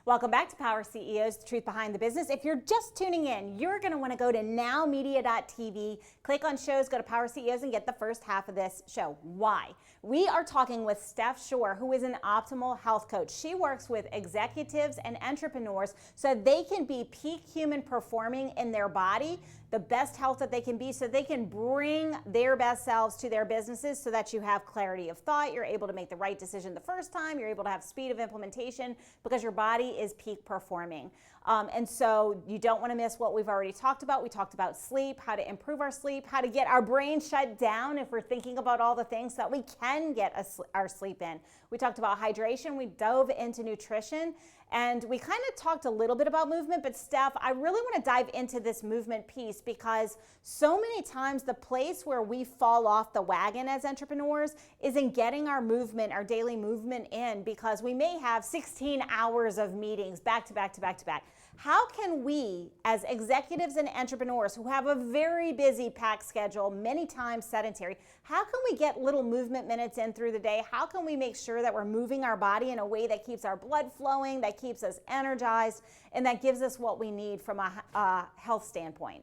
Welcome back to Power CEOs, the truth behind the business. If you're just tuning in, you're going to want to go to nowmedia.tv, click on shows, go to Power CEOs, and get the first half of this show. Why? We are talking with Shorr, who is an optimal health coach. She works with executives and entrepreneurs so they can be peak human performing in their body, the best health that they can be, so they can bring their best selves to their businesses so that you have clarity of thought, you're able to make the right decision the first time, you're able to have speed of implementation because your body is peak performing. And so you don't want to miss what we've already talked about. We talked about sleep, how to improve our sleep, how to get our brain shut down if we're thinking about all the things so that we can get our sleep in. We talked about hydration. We dove into nutrition. And we kind of talked a little bit about movement, but Steph, I really want to dive into this movement piece because so many times the place where we fall off the wagon as entrepreneurs is in getting our movement, our daily movement in, because we may have 16 hours of meetings back to back to back to back. How can we, as executives and entrepreneurs who have a very busy packed schedule, many times sedentary, how can we get little movement minutes in through the day? How can we make sure that we're moving our body in a way that keeps our blood flowing, that keeps us energized, and that gives us what we need from a health standpoint?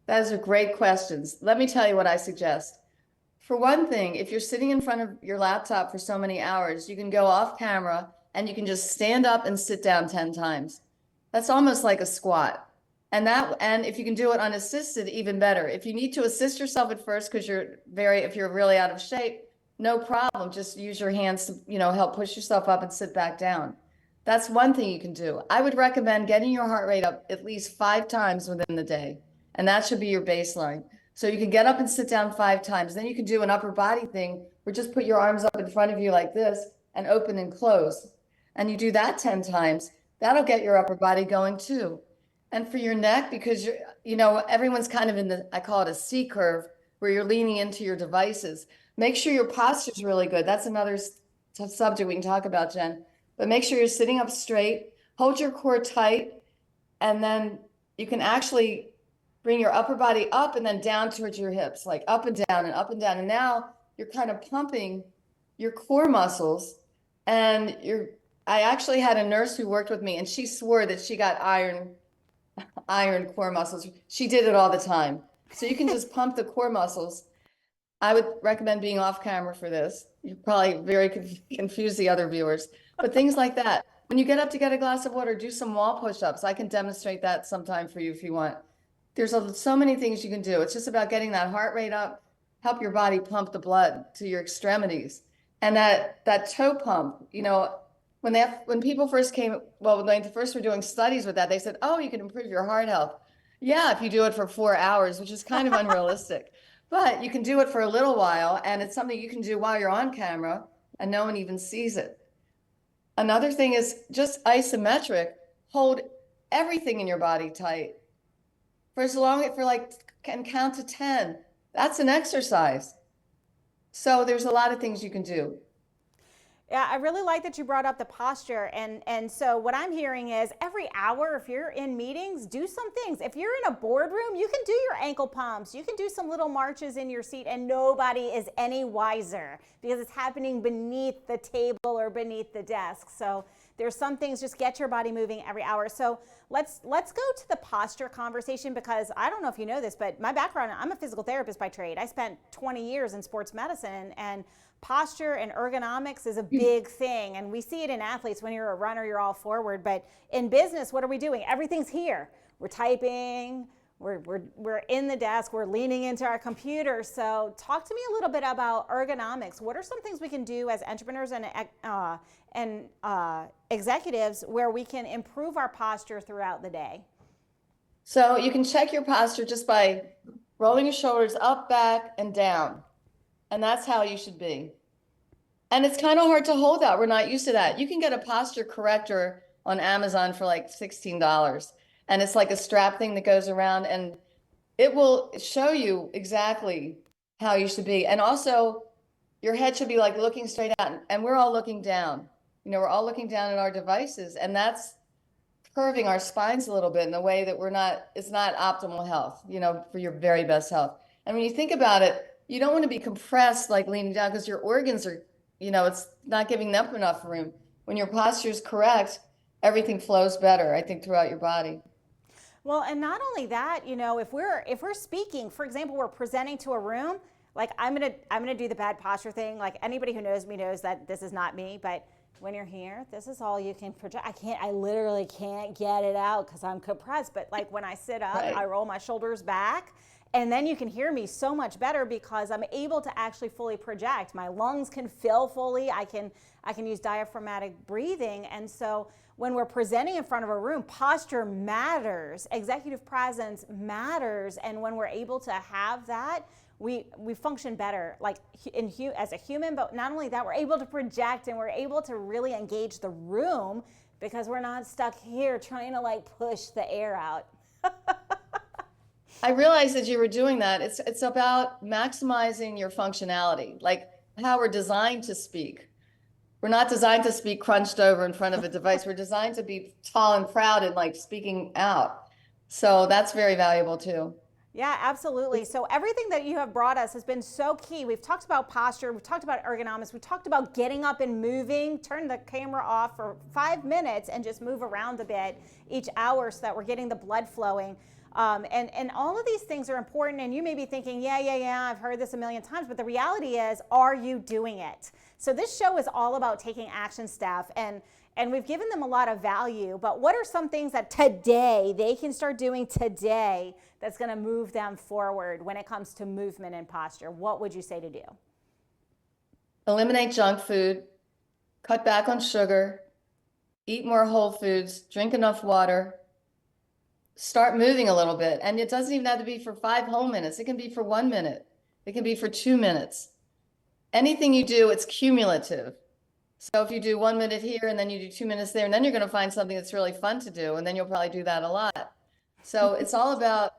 Those are great questions. Let me tell you what I suggest. For one thing, if you're sitting in front of your laptop for so many hours, you can go off camera and you can just stand up and sit down 10 times. That's almost like a squat. And if you can do it unassisted, even better. If you need to assist yourself at first because if you're really out of shape, no problem. Just use your hands to, help push yourself up and sit back down. That's one thing you can do. I would recommend getting your heart rate up at least 5 times within the day. And that should be your baseline. So you can get up and sit down 5 times. Then you can do an upper body thing where just put your arms up in front of you like this and open and close. And you do that 10 times. That'll get your upper body going too. And for your neck, because everyone's kind of I call it a C curve, where you're leaning into your devices. Make sure your posture is really good. That's another subject we can talk about, Jen. But make sure you're sitting up straight, hold your core tight, and then you can actually bring your upper body up and then down towards your hips, like up and down and up and down. And now you're kind of pumping your core muscles. And I actually had a nurse who worked with me, and she swore that she got iron core muscles. She did it all the time. So you can just pump the core muscles. I would recommend being off camera for this. You probably very confuse the other viewers, but things like that. When you get up to get a glass of water, do some wall push-ups. I can demonstrate that sometime for you if you want. There's so many things you can do. It's just about getting that heart rate up, help your body pump the blood to your extremities. And that toe pump, when people first came, when they first were doing studies with that, they said, oh, you can improve your heart health. Yeah, if you do it for 4 hours, which is kind of unrealistic. But you can do it for a little while, and it's something you can do while you're on camera, and no one even sees it. Another thing is just isometric. Hold everything in your body tight and count to 10. That's an exercise. So there's a lot of things you can do. Yeah, I really like that you brought up the posture. And so what I'm hearing is every hour, if you're in meetings, do some things. If you're in a boardroom, you can do your ankle pumps. You can do some little marches in your seat, and nobody is any wiser because it's happening beneath the table or beneath the desk. So there's some things, just get your body moving every hour. So let's go to the posture conversation, because I don't know if you know this, but my background, I'm a physical therapist by trade. I spent 20 years in sports medicine, and posture and ergonomics is a big thing. And we see it in athletes. When you're a runner, you're all forward. But in business, what are we doing? Everything's here. We're typing, we're in the desk, we're leaning into our computer. So talk to me a little bit about ergonomics. What are some things we can do as entrepreneurs and executives where we can improve our posture throughout the day? So you can check your posture just by rolling your shoulders up, back, and down. And that's how you should be. And it's kind of hard to hold that. We're not used to that. You can get a posture corrector on Amazon for like $16. And it's like a strap thing that goes around, and it will show you exactly how you should be. And also, your head should be like looking straight out. And we're all looking down. We're all looking down at our devices. And that's curving our spines a little bit in a way that it's not optimal health, for your very best health. And when you think about it, you don't want to be compressed, like leaning down, because your organs are, it's not giving them enough room. When your posture is correct, everything flows better, I think, throughout your body. Well, and not only that, if we're speaking, for example, we're presenting to a room, like I'm gonna do the bad posture thing. Like anybody who knows me knows that this is not me, but when you're here, this is all you can project. I literally can't get it out because I'm compressed. But like when I sit up, I Right. roll my shoulders back, and then you can hear me so much better because I'm able to actually fully project. My lungs can fill fully. I can use diaphragmatic breathing. And so when we're presenting in front of a room, posture matters, executive presence matters. And when we're able to have that, we function better, like as a human. But not only that, we're able to project and we're able to really engage the room because we're not stuck here trying to like push the air out. I realized as you were doing that, it's about maximizing your functionality, like how we're designed to speak. We're not designed to speak crunched over in front of a device. We're designed to be tall and proud and like speaking out. So that's very valuable too. Yeah, absolutely. So everything that you have brought us has been so key. We've talked about posture, we've talked about ergonomics, we talked about getting up and moving, turn the camera off for 5 minutes and just move around a bit each hour so that we're getting the blood flowing. And all of these things are important. And you may be thinking, yeah, I've heard this a million times. But the reality is, are you doing it? So this show is all about taking action, Steph. And we've given them a lot of value. But what are some things that today they can start doing today that's going to move them forward when it comes to movement and posture? What would you say to do? Eliminate junk food, cut back on sugar, eat more whole foods, drink enough water, start moving a little bit. And it doesn't even have to be for 5 whole minutes. It can be for 1 minute. It can be for 2 minutes. Anything you do, it's cumulative. So if you do 1 minute here and then you do 2 minutes there, and then you're going to find something that's really fun to do. And then you'll probably do that a lot. So it's all about,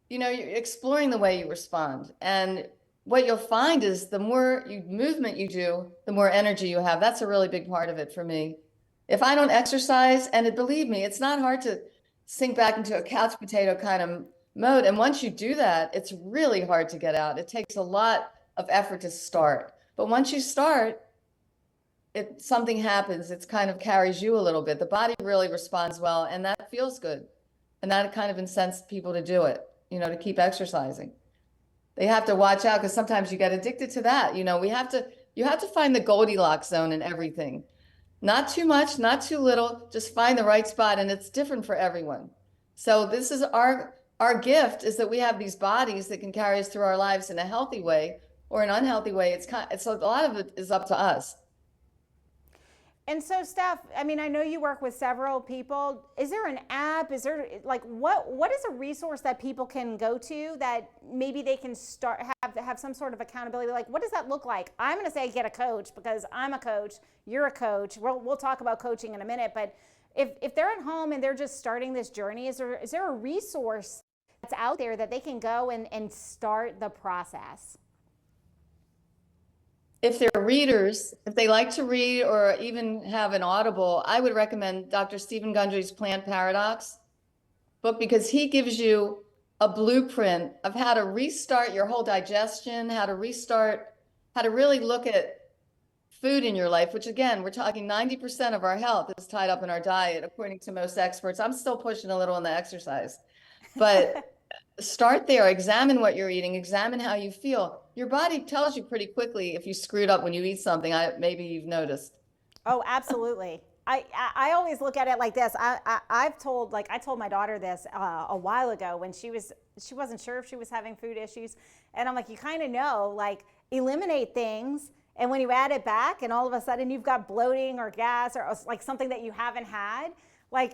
you're exploring the way you respond. And what you'll find is the more movement you do, the more energy you have. That's a really big part of it for me. If I don't exercise, and believe me, it's not hard to sink back into a couch potato kind of mode. And once you do that, it's really hard to get out. It takes a lot of effort to start. But once you start, something happens. It kind of carries you a little bit. The body really responds well, and that feels good. And that kind of incents people to do it, to keep exercising. They have to watch out because sometimes you get addicted to that. You have to find the Goldilocks zone in everything. Not too much, not too little, just find the right spot, and it's different for everyone. So this is our gift, is that we have these bodies that can carry us through our lives in a healthy way or an unhealthy way. It's a lot of it is up to us. And so, Steph, I mean, I know you work with several people. Is there an app? Is there like what is a resource that people can go to that maybe they can start have some sort of accountability? Like, what does that look like? I'm going to say get a coach because I'm a coach. You're a coach. We'll talk about coaching in a minute. But if they're at home and they're just starting this journey, is there a resource that's out there that they can go and start the process? If they're readers, if they like to read or even have an Audible, I would recommend Dr. Stephen Gundry's Plant Paradox book, because he gives you a blueprint of how to restart your whole digestion, how to really look at food in your life, which again, we're talking 90% of our health is tied up in our diet, according to most experts. I'm still pushing a little on the exercise, but start there. Examine what you're eating, examine how you feel. Your body tells you pretty quickly if you screwed up when you eat something. Maybe you've noticed. Oh, absolutely. I always look at it like this. I told my daughter this a while ago when she wasn't sure if she was having food issues, and I'm like, you kind of know, like, eliminate things, and when you add it back, and all of a sudden you've got bloating or gas or like something that you haven't had, like,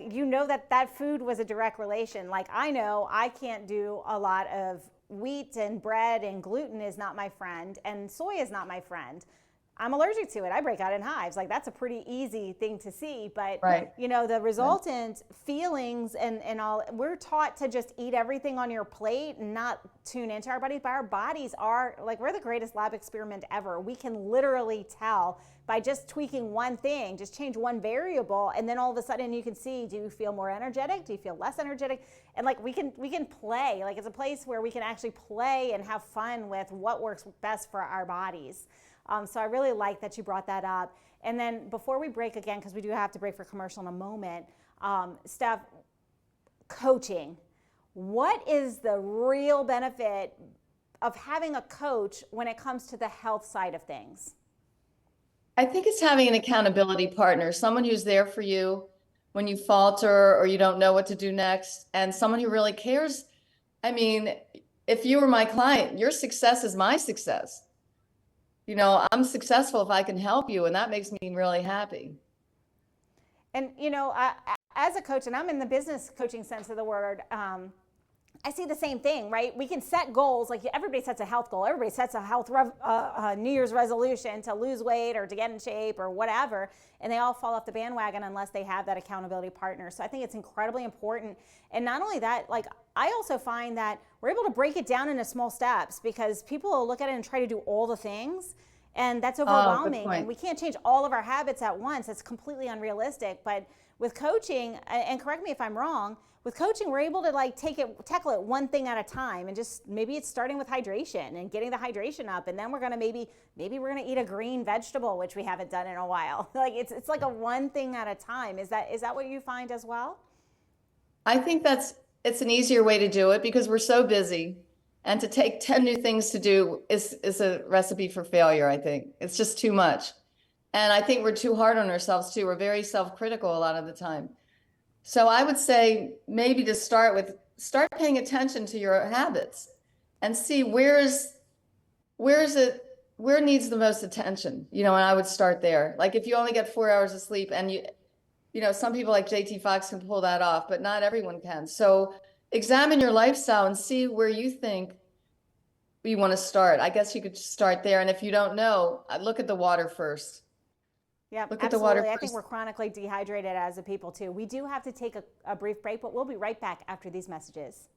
that food was a direct relation. Like, I know I can't do a lot of wheat and bread, and gluten is not my friend, and soy is not my friend. I'm allergic to it. I break out in hives. Like, that's a pretty easy thing to see. But, Right. The resultant feelings and all, we're taught to just eat everything on your plate and not tune into our bodies. But our bodies are, like, we're the greatest lab experiment ever. We can literally tell by just tweaking one thing, just change one variable, and then all of a sudden you can see, do you feel more energetic? Do you feel less energetic? And like, we can play. Like, it's a place where we can actually play and have fun with what works best for our bodies. So I really like that you brought that up. And then before we break again, because we do have to break for commercial in a moment, Steph, coaching. What is the real benefit of having a coach when it comes to the health side of things? I think it's having an accountability partner, someone who's there for you when you falter or you don't know what to do next, and someone who really cares. I mean, if you were my client, your success is my success. You know, I'm successful if I can help you, and that makes me really happy. And you know, as a coach, and I'm in the business coaching sense of the word, I see the same thing, right? We can set goals, like everybody sets a health goal. Everybody sets a health New Year's resolution to lose weight or to get in shape or whatever, and they all fall off the bandwagon unless they have that accountability partner. So I think it's incredibly important. And not only that, like I also find that we're able to break it down into small steps because people will look at it and try to do all the things. And that's overwhelming, and we can't change all of our habits at once. It's completely unrealistic. But with coaching, and correct me if I'm wrong, with coaching, we're able to like tackle it one thing at a time, and just maybe it's starting with hydration and getting the hydration up, and then we're gonna maybe we're gonna eat a green vegetable, which we haven't done in a while. Like it's like a one thing at a time. Is that what you find as well? I think it's an easier way to do it because we're so busy. And to take 10 new things to do is a recipe for failure, I think. It's just too much. And I think we're too hard on ourselves too. We're very self-critical a lot of the time. So I would say maybe to start paying attention to your habits and see where needs the most attention, you know, and I would start there. Like if you only get 4 hours of sleep and you know, some people like JT Fox can pull that off, but not everyone can. So examine your lifestyle and see where you think you want to start. I guess you could start there. And if you don't know, look at the water first. Yeah, Look at the water absolutely. I think first. we're chronically dehydrated as a people too. We do have to take a brief break, but we'll be right back after these messages.